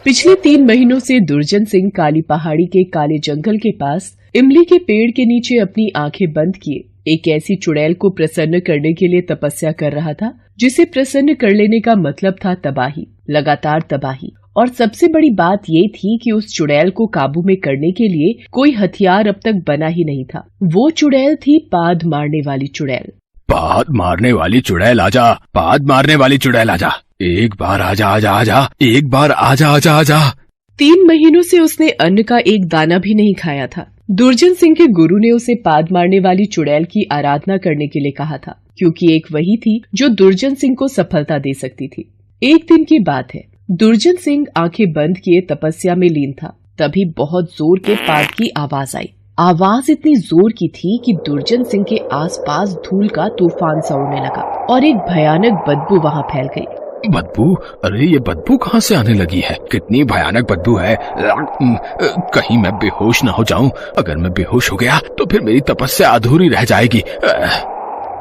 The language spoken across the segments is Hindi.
पिछले 3 महीनों से दुर्जन सिंह काली पहाड़ी के काले जंगल के पास इमली के पेड़ के नीचे अपनी आंखें बंद किए एक ऐसी चुड़ैल को प्रसन्न करने के लिए तपस्या कर रहा था जिसे प्रसन्न कर लेने का मतलब था तबाही, लगातार तबाही। और सबसे बड़ी बात ये थी कि उस चुड़ैल को काबू में करने के लिए कोई हथियार अब तक बना ही नहीं था। वो चुड़ैल थी पाद मारने वाली चुड़ैल। पाद मारने वाली चुड़ैल आजा, पाद मारने वाली चुड़ैल आजा, एक बार आजा आजा आजा, एक बार आजा आजा आजा। 3 महीनों से उसने अन्न का एक दाना भी नहीं खाया था। दुर्जन सिंह के गुरु ने उसे पाद मारने वाली चुड़ैल की आराधना करने के लिए कहा था, क्योंकि एक वही थी जो दुर्जन सिंह को सफलता दे सकती थी। एक दिन की बात है, दुर्जन सिंह आंखें बंद किए तपस्या में लीन था। तभी बहुत जोर के पाद की आवाज आई। आवाज इतनी जोर की थी कि दुर्जन सिंह के आसपास धूल का तूफान सा उड़ने लगा और एक भयानक बदबू वहाँ फैल गई। बदबू? अरे ये बदबू कहाँ से आने लगी है? कितनी भयानक बदबू है। कहीं मैं बेहोश न हो जाऊं। अगर मैं बेहोश हो गया तो फिर मेरी तपस्या अधूरी रह जाएगी।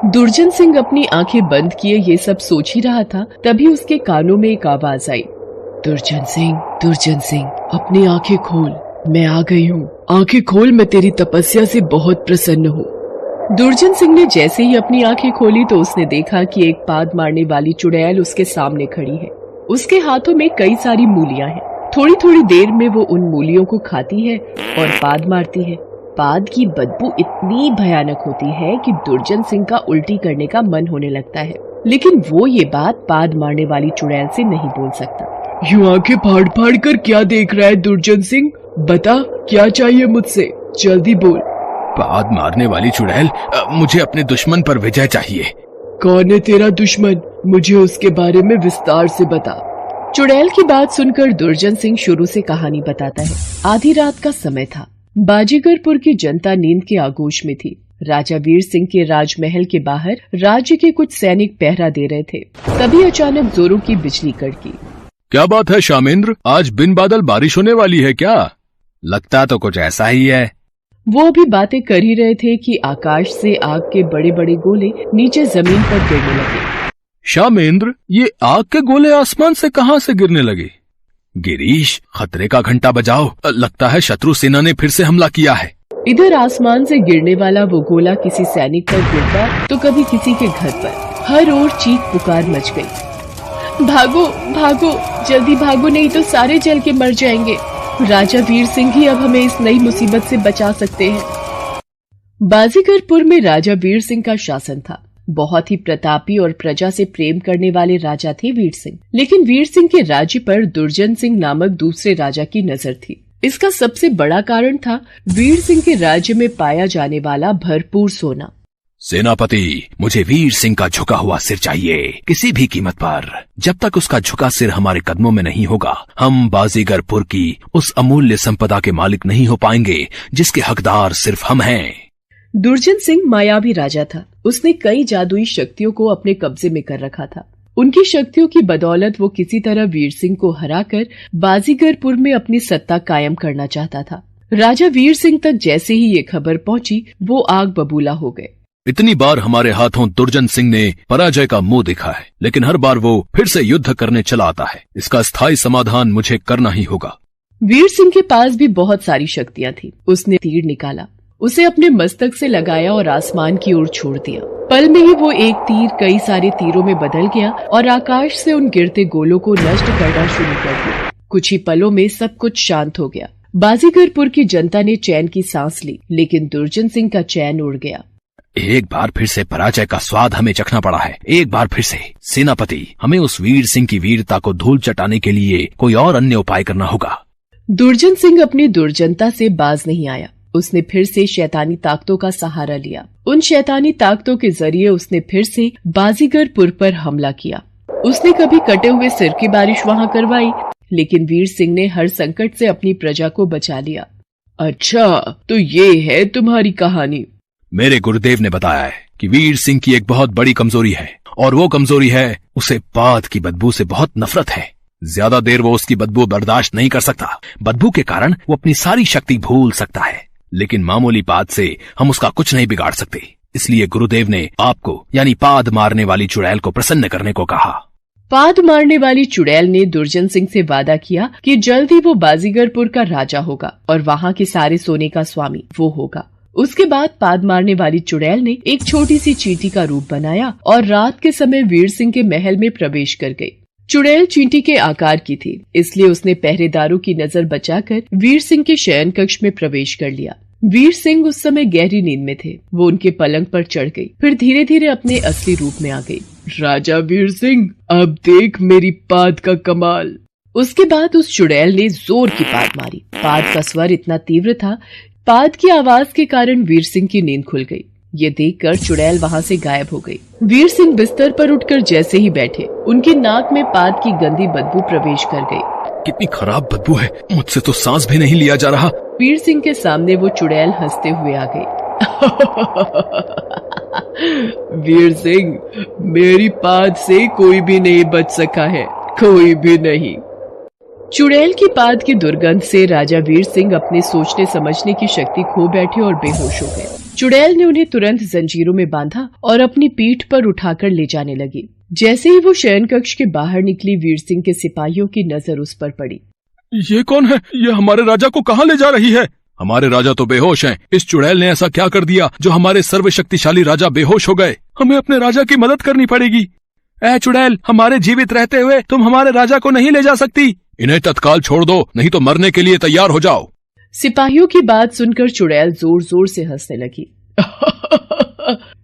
दुर्जन सिंह अपनी आंखें बंद किए ये सब सोच ही रहा था, तभी उसके कानों में एक आवाज आई। दुर्जन सिंह, अपनी आंखें खोल, मैं आ गई हूँ। आंखें खोल, मैं तेरी तपस्या से बहुत प्रसन्न हूँ। दुर्जन सिंह ने जैसे ही अपनी आंखें खोली तो उसने देखा कि एक पाद मारने वाली चुड़ैल उसके सामने खड़ी है। उसके हाथों में कई सारी मूलियां हैं। थोड़ी थोड़ी देर में वो उन मूलियों को खाती है और पाद मारती है। पाद की बदबू इतनी भयानक होती है कि दुर्जन सिंह का उल्टी करने का मन होने लगता है, लेकिन वो ये बात पाद मारने वाली चुड़ैल से नहीं बोल सकता। यूं आंखें फाड़ फाड़ कर क्या देख रहा है दुर्जन सिंह? बता, क्या चाहिए मुझसे? जल्दी बोल। पाद मारने वाली चुड़ैल, मुझे अपने दुश्मन पर विजय चाहिए। कौन है तेरा दुश्मन? मुझे उसके बारे में विस्तार से बता। चुड़ैल की बात सुनकर दुर्जन सिंह शुरू से कहानी बताता है। आधी रात का समय था। बाजीगरपुर की जनता नींद के आगोश में थी। राजा वीर सिंह के राजमहल के बाहर राज्य के कुछ सैनिक पहरा दे रहे थे। तभी अचानक जोरों की बिजली कड़की। क्या बात है शामेंद्र, आज बिन बादल बारिश होने वाली है क्या? लगता तो कुछ ऐसा ही है। वो अभी बातें कर ही रहे थे कि आकाश से आग के बड़े बड़े गोले नीचे जमीन पर गिरने लगे। शामेंद्र, ये आग के गोले आसमान से कहां से गिरने लगे? गिरीश, खतरे का घंटा बजाओ। लगता है शत्रु सेना ने फिर से हमला किया है। इधर आसमान से गिरने वाला वो गोला किसी सैनिक पर गिरता तो कभी किसी के घर पर। हर ओर चीख पुकार मच गई। भागो भागो, जल्दी भागो, नहीं तो सारे जल के मर जाएंगे। राजा वीर सिंह ही अब हमें इस नई मुसीबत से बचा सकते हैं। बाजीगरपुर में राजा वीर सिंह का शासन था। बहुत ही प्रतापी और प्रजा से प्रेम करने वाले राजा थे वीर सिंह। लेकिन वीर सिंह के राज्य पर दुर्जन सिंह नामक दूसरे राजा की नजर थी। इसका सबसे बड़ा कारण था वीर सिंह के राज्य में पाया जाने वाला भरपूर सोना। सेनापति, मुझे वीर सिंह का झुका हुआ सिर चाहिए, किसी भी कीमत पर। जब तक उसका झुका सिर हमारे कदमों में नहीं होगा, हम बाजीगरपुर की उस अमूल्य संपदा के मालिक नहीं हो पाएंगे जिसके हकदार सिर्फ हम हैं। दुर्जन सिंह मायावी राजा था। उसने कई जादुई शक्तियों को अपने कब्जे में कर रखा था। उनकी शक्तियों की बदौलत वो किसी तरह वीर सिंह को हराकर बाजीगरपुर में अपनी सत्ता कायम करना चाहता था। राजा वीर सिंह तक जैसे ही ये खबर पहुंची, वो आग बबूला हो गए। इतनी बार हमारे हाथों दुर्जन सिंह ने पराजय का मुंह देखा है, लेकिन हर बार वो फिर से युद्ध करने चला आता है। इसका स्थायी समाधान मुझे करना ही होगा। वीर सिंह के पास भी बहुत सारी शक्तियां थी। उसने तीर निकाला, उसे अपने मस्तक से लगाया और आसमान की ओर छोड़ दिया। पल में ही वो एक तीर कई सारे तीरों में बदल गया और आकाश से उन गिरते गोलों को नष्ट करना शुरू कर दिया। कुछ ही पलों में सब कुछ शांत हो गया। बाजीगरपुर की जनता ने चैन की सांस ली, लेकिन दुर्जन सिंह का चैन उड़ गया। एक बार फिर से पराजय का स्वाद हमें चखना पड़ा है। एक बार फिर से सेनापति, हमें उस वीर सिंह की वीरता को धूल चटाने के लिए कोई और अन्य उपाय करना होगा। दुर्जन सिंह अपनी दुर्जनता से बाज नहीं आया। उसने फिर से शैतानी ताकतों का सहारा लिया। उन शैतानी ताकतों के जरिए उसने फिर से बाजीगरपुर पर हमला किया। उसने कभी कटे हुए सिर की बारिश वहाँ करवाई, लेकिन वीर सिंह ने हर संकट से अपनी प्रजा को बचा लिया। अच्छा, तो ये है तुम्हारी कहानी? मेरे गुरुदेव ने बताया है कि वीर सिंह की एक बहुत बड़ी कमजोरी है, और वो कमजोरी है उसे पाद की बदबू से बहुत नफरत है। ज्यादा देर वो उसकी बदबू बर्दाश्त नहीं कर सकता। बदबू के कारण वो अपनी सारी शक्ति भूल सकता है, लेकिन मामूली पाद से हम उसका कुछ नहीं बिगाड़ सकते। इसलिए गुरुदेव ने आपको यानी पाद मारने वाली चुड़ैल को प्रसन्न करने को कहा। पाद मारने वाली चुड़ैल ने दुर्जन सिंह से वादा किया कि जल्द ही वो बाजीगरपुर का राजा होगा और वहाँ के सारे सोने का स्वामी वो होगा। उसके बाद पाद मारने वाली चुड़ैल ने एक छोटी सी चींटी का रूप बनाया और रात के समय वीर सिंह के महल में प्रवेश कर गई। चुड़ैल चींटी के आकार की थी, इसलिए उसने पहरेदारों की नजर बचाकर वीर सिंह के शयन कक्ष में प्रवेश कर लिया। वीर सिंह उस समय गहरी नींद में थे। वो उनके पलंग पर चढ़ गई, फिर धीरे धीरे अपने असली रूप में आ गई। राजा वीर सिंह, अब देख मेरी पाद का कमाल। उसके बाद उस चुड़ैल ने जोर की पाद मारी। पाद का स्वर इतना तीव्र था, पाद की आवाज के कारण वीर सिंह की नींद खुल गई। ये देखकर चुड़ैल वहाँ से गायब हो गई। वीर सिंह बिस्तर पर उठकर जैसे ही बैठे, उनके नाक में पाद की गंदी बदबू प्रवेश कर गई। कितनी खराब बदबू है, मुझसे तो सांस भी नहीं लिया जा रहा। वीर सिंह के सामने वो चुड़ैल हंसते हुए आ गई। वीर सिंह, मेरी पाद से कोई भी नहीं बच सका है, कोई भी नहीं। चुड़ैल की पाद की दुर्गंध से राजा वीर सिंह अपने सोचने समझने की शक्ति खो बैठे और बेहोश हो गए। चुड़ैल ने उन्हें तुरंत जंजीरों में बांधा और अपनी पीठ पर उठाकर ले जाने लगी। जैसे ही वो शयन कक्ष के बाहर निकली, वीर सिंह के सिपाहियों की नजर उस पर पड़ी। ये कौन है? ये हमारे राजा को कहाँ ले जा रही है? हमारे राजा तो बेहोश हैं। इस चुड़ैल ने ऐसा क्या कर दिया जो हमारे सर्वशक्तिशाली राजा बेहोश हो गए? हमें अपने राजा की मदद करनी पड़ेगी। ऐ चुड़ैल, हमारे जीवित रहते हुए तुम हमारे राजा को नहीं ले जा सकती। इन्हें तत्काल छोड़ दो, नहीं तो मरने के लिए तैयार हो जाओ। सिपाहियों की बात सुनकर चुड़ैल जोर जोर से हंसने लगी।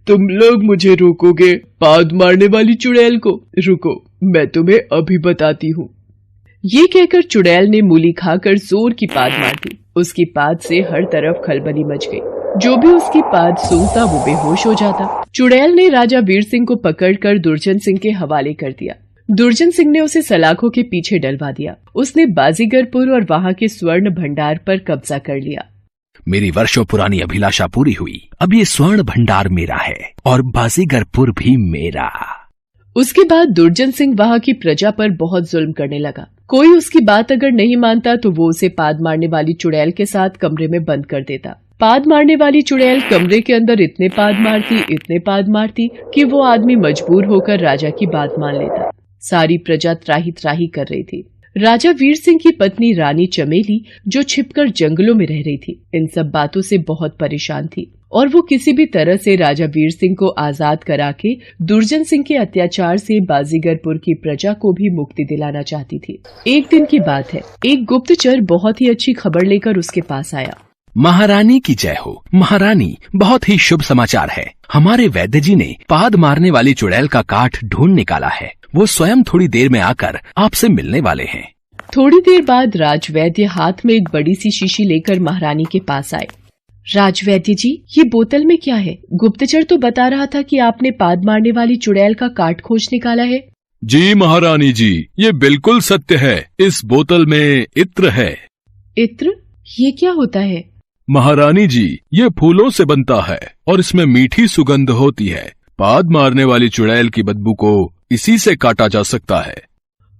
तुम लोग मुझे रोकोगे? पाद मारने वाली चुड़ैल को? रुको, मैं तुम्हें अभी बताती हूँ। ये कहकर चुड़ैल ने मूली खाकर जोर की पाद मार दी। उसकी पाद से हर तरफ खलबली मच गई। जो भी उसकी पाद सूंघता वो बेहोश हो जाता। चुड़ैल ने राजा वीर सिंह को पकड़कर दुर्जन सिंह के हवाले कर दिया। दुर्जन सिंह ने उसे सलाखों के पीछे डलवा दिया। उसने बाजीगरपुर और वहाँ के स्वर्ण भंडार पर कब्जा कर लिया। मेरी वर्षों पुरानी अभिलाषा पूरी हुई। अब ये स्वर्ण भंडार मेरा है और बाजीगरपुर भी मेरा। उसके बाद दुर्जन सिंह वहाँ की प्रजा पर बहुत जुल्म करने लगा। कोई उसकी बात अगर नहीं मानता तो वो उसे पाद मारने वाली चुड़ैल के साथ कमरे में बंद कर देता। पाद मारने वाली चुड़ैल कमरे के अंदर इतने पाद मारती कि वो आदमी मजबूर होकर राजा की बात मान लेता। सारी प्रजा त्राही त्राही कर रही थी। राजा वीर सिंह की पत्नी रानी चमेली, जो छिपकर जंगलों में रह रही थी, इन सब बातों से बहुत परेशान थी और वो किसी भी तरह से राजा वीर सिंह को आजाद करा के दुर्जन सिंह के अत्याचार से बाजीगरपुर की प्रजा को भी मुक्ति दिलाना चाहती थी। एक दिन की बात है, एक गुप्तचर बहुत ही अच्छी खबर लेकर उसके पास आया। महारानी की जय हो। महारानी, बहुत ही शुभ समाचार है। हमारे वैद्य जी ने पाद मारने वाली चुड़ैल का काठ ढूंढ निकाला है। वो स्वयं थोड़ी देर में आकर आपसे मिलने वाले हैं। थोड़ी देर बाद राजवैद्य हाथ में एक बड़ी सी शीशी लेकर महारानी के पास आए। राजवैद्य जी, ये बोतल में क्या है? गुप्तचर तो बता रहा था कि आपने पाद मारने वाली चुड़ैल का काट खोज निकाला है। जी महारानी जी, ये बिल्कुल सत्य है। इस बोतल में इत्र है। इत्र? ये क्या होता है? महारानी जी, ये फूलों से बनता है और इसमें मीठी सुगंध होती है। पाद मारने वाली चुड़ैल की बदबू को इसी से काटा जा सकता है।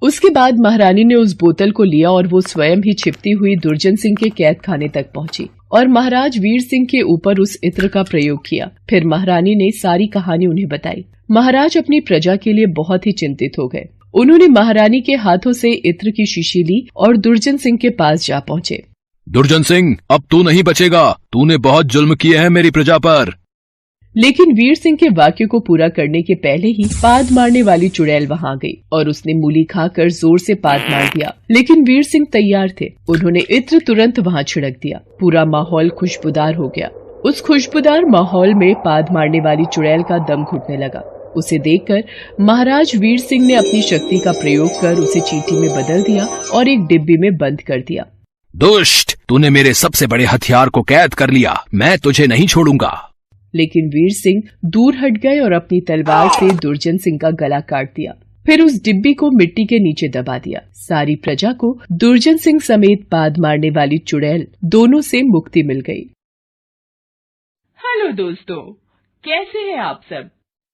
उसके बाद महारानी ने उस बोतल को लिया और वो स्वयं ही छिपती हुई दुर्जन सिंह के कैद खाने तक पहुंची और महाराज वीर सिंह के ऊपर उस इत्र का प्रयोग किया। फिर महारानी ने सारी कहानी उन्हें बताई। महाराज अपनी प्रजा के लिए बहुत ही चिंतित हो गए। उन्होंने महारानी के हाथों से इत्र की शीशी ली और दुर्जन सिंह के पास जा पहुंचे। दुर्जन सिंह, अब तू नहीं बचेगा। तूने बहुत जुल्म किए हैं मेरी प्रजा पर। लेकिन वीर सिंह के वाक्य को पूरा करने के पहले ही पाद मारने वाली चुड़ैल वहां आ गई और उसने मूली खाकर जोर से पाद मार दिया। लेकिन वीर सिंह तैयार थे। उन्होंने इत्र तुरंत वहां छिड़क दिया। पूरा माहौल खुशबूदार हो गया। उस खुशबूदार माहौल में पाद मारने वाली चुड़ैल का दम घुटने लगा। उसे देखकर महाराज वीर सिंह ने अपनी शक्ति का प्रयोग कर उसे चींटी में बदल दिया और एक डिब्बी में बंद कर दिया। दुष्ट, तूने मेरे सबसे बड़े हथियार को कैद कर लिया। मैं तुझे नहीं छोड़ूंगा। लेकिन वीर सिंह दूर हट गए और अपनी तलवार से दुर्जन सिंह का गला काट दिया। फिर उस डिब्बी को मिट्टी के नीचे दबा दिया। सारी प्रजा को दुर्जन सिंह समेत पाद मारने वाली चुड़ैल दोनों से मुक्ति मिल गई। हेलो दोस्तों, कैसे हैं आप सब?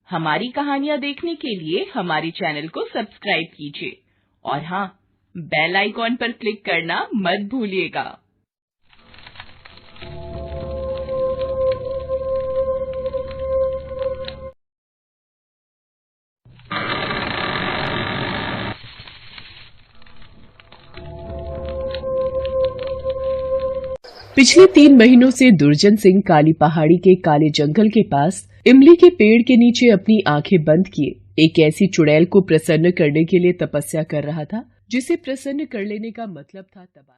हमारी कहानियाँ देखने के लिए हमारे चैनल को सब्सक्राइब कीजिए और हाँ, बेल आइकॉन पर क्लिक करना मत भूलिएगा। पिछले 3 महीनों से दुर्जन सिंह काली पहाड़ी के काले जंगल के पास इमली के पेड़ के नीचे अपनी आंखें बंद किए एक ऐसी चुड़ैल को प्रसन्न करने के लिए तपस्या कर रहा था जिसे प्रसन्न कर लेने का मतलब था तबाही।